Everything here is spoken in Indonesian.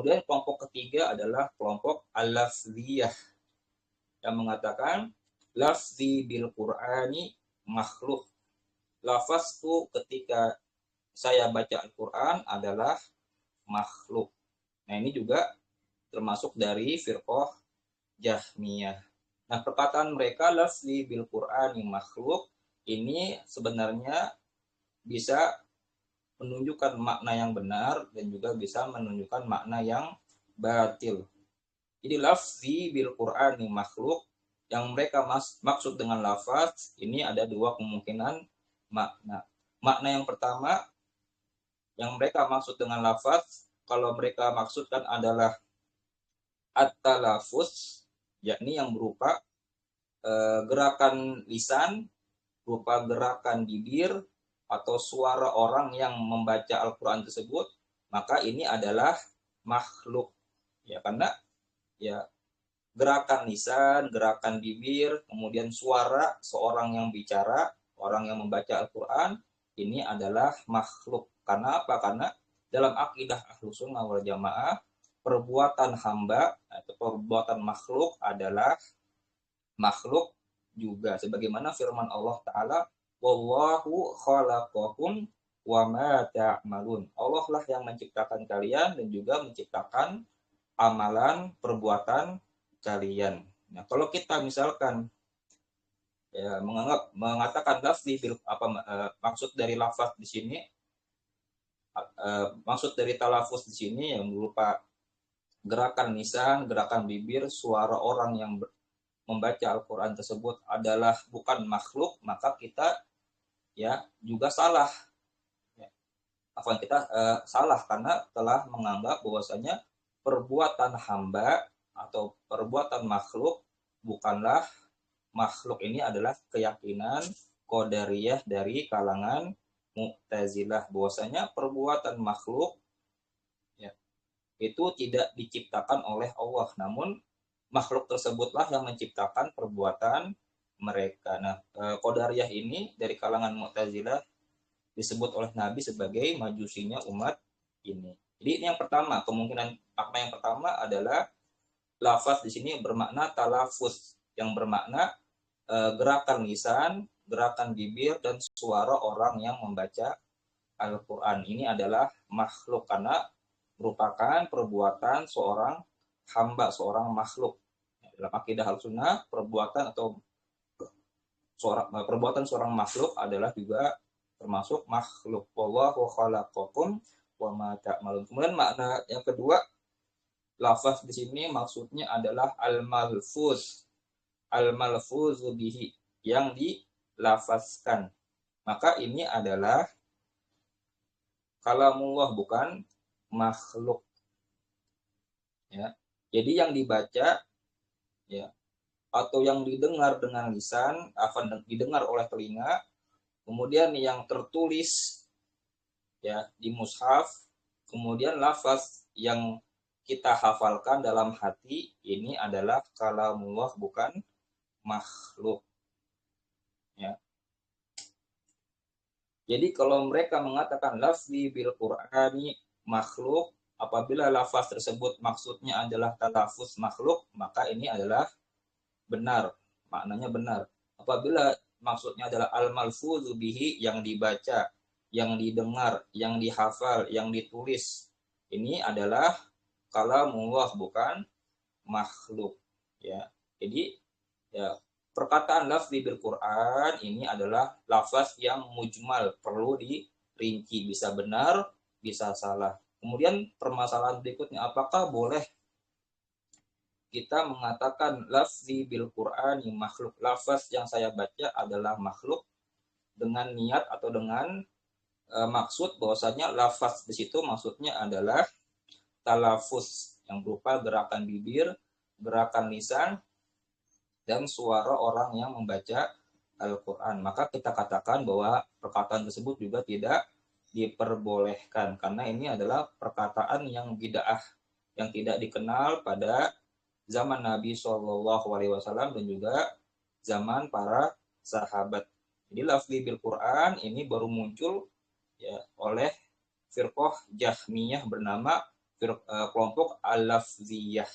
Kemudian kelompok ketiga adalah kelompok al-lafziyah yang mengatakan lafzi bil Qur'ani makhluk. Lafazku ketika saya baca Al-Quran adalah makhluk. Nah, ini juga termasuk dari firqah Jahmiyah. Nah, perkataan mereka lafzi bil Qur'ani makhluk ini sebenarnya bisa menunjukkan makna yang benar dan juga bisa menunjukkan makna yang batil. Jadi lafzi bil Qur'ani makhluk yang mereka maksud dengan lafaz ini ada dua kemungkinan makna. Makna yang pertama yang mereka maksud dengan lafaz, kalau mereka maksudkan adalah at-talafuz, yakni yang berupa gerakan lisan, berupa gerakan bibir atau suara orang yang membaca Al-Quran tersebut, maka ini adalah makhluk. Ya, karena ya gerakan lisan, gerakan bibir, kemudian suara seorang yang bicara, orang yang membaca Al-Quran, ini adalah makhluk. Karena apa? Karena dalam akidah Ahlus Sunnah wal Jamaah, perbuatan hamba atau perbuatan makhluk adalah makhluk juga. Sebagaimana firman Allah Ta'ala, Wallahu khalaqakum wa ma ta'malun. Allah lah yang menciptakan kalian dan juga menciptakan amalan, perbuatan kalian. Nah, kalau kita misalkan ya mengatakan lafzi maksud dari lafaz di sini maksud dari talafuz di sini yang berupa gerakan lisan, gerakan bibir, suara orang yang membaca Al-Qur'an tersebut adalah bukan makhluk, maka kita ya juga salah. Ya. Kita salah karena telah menganggap bahwasanya perbuatan hamba atau perbuatan makhluk bukanlah makhluk. Ini adalah keyakinan qadariyah dari kalangan Mu'tazilah, bahwasanya perbuatan makhluk ya, itu tidak diciptakan oleh Allah, namun makhluk tersebutlah yang menciptakan perbuatan mereka. Nah, qadariyah ini dari kalangan Mu'tazilah disebut oleh Nabi sebagai majusinya umat ini. Jadi ini yang pertama, kemungkinan makna yang pertama adalah lafaz di sini bermakna talafuz, yang bermakna gerakan lisan, gerakan bibir, dan suara orang yang membaca Al-Quran. Ini adalah makhluk karena merupakan perbuatan seorang hamba, seorang makhluk. Dalam akidah Ahlussunnah, perbuatan seorang makhluk adalah juga termasuk makhluk. Wallahu khalaqakum wa ma ta'malun. Kemudian makna yang kedua, lafaz di sini maksudnya adalah al-malfuz. Al-malfuzu bihi, yang dilafazkan. Maka ini adalah kalamullah, bukan makhluk. Ya. Jadi yang dibaca ya atau yang didengar dengan lisan, akan didengar oleh telinga, kemudian yang tertulis ya di mushaf, kemudian lafaz yang kita hafalkan dalam hati, ini adalah kalamullah, bukan makhluk. Ya. Jadi kalau mereka mengatakan lafzi bil Qur'ani makhluk, apabila lafaz tersebut maksudnya adalah talafuz makhluk, maka ini adalah benar, maknanya benar. Apabila maksudnya adalah al-malfuzu bihi, yang dibaca, yang didengar, yang dihafal, yang ditulis, ini adalah kalamullah, bukan makhluk. Ya. Jadi ya, perkataan lafzi bil Quran ini adalah lafaz yang mujmal, perlu dirinci, bisa benar, bisa salah. Kemudian permasalahan berikutnya, apakah boleh kita mengatakan lafzi bil Qur'ani makhluk, lafaz yang saya baca adalah makhluk, dengan niat atau dengan maksud bahwasanya lafaz di situ maksudnya adalah talafuz, yang berupa gerakan bibir, gerakan lisan, dan suara orang yang membaca Al-Quran. Maka kita katakan bahwa perkataan tersebut juga tidak diperbolehkan, karena ini adalah perkataan yang bid'ah, yang tidak dikenal pada zaman Nabi SAW dan juga zaman para sahabat. Jadi lafzi bil Quran ini baru muncul ya oleh firqah Jahmiyah bernama kelompok al-lafziyah.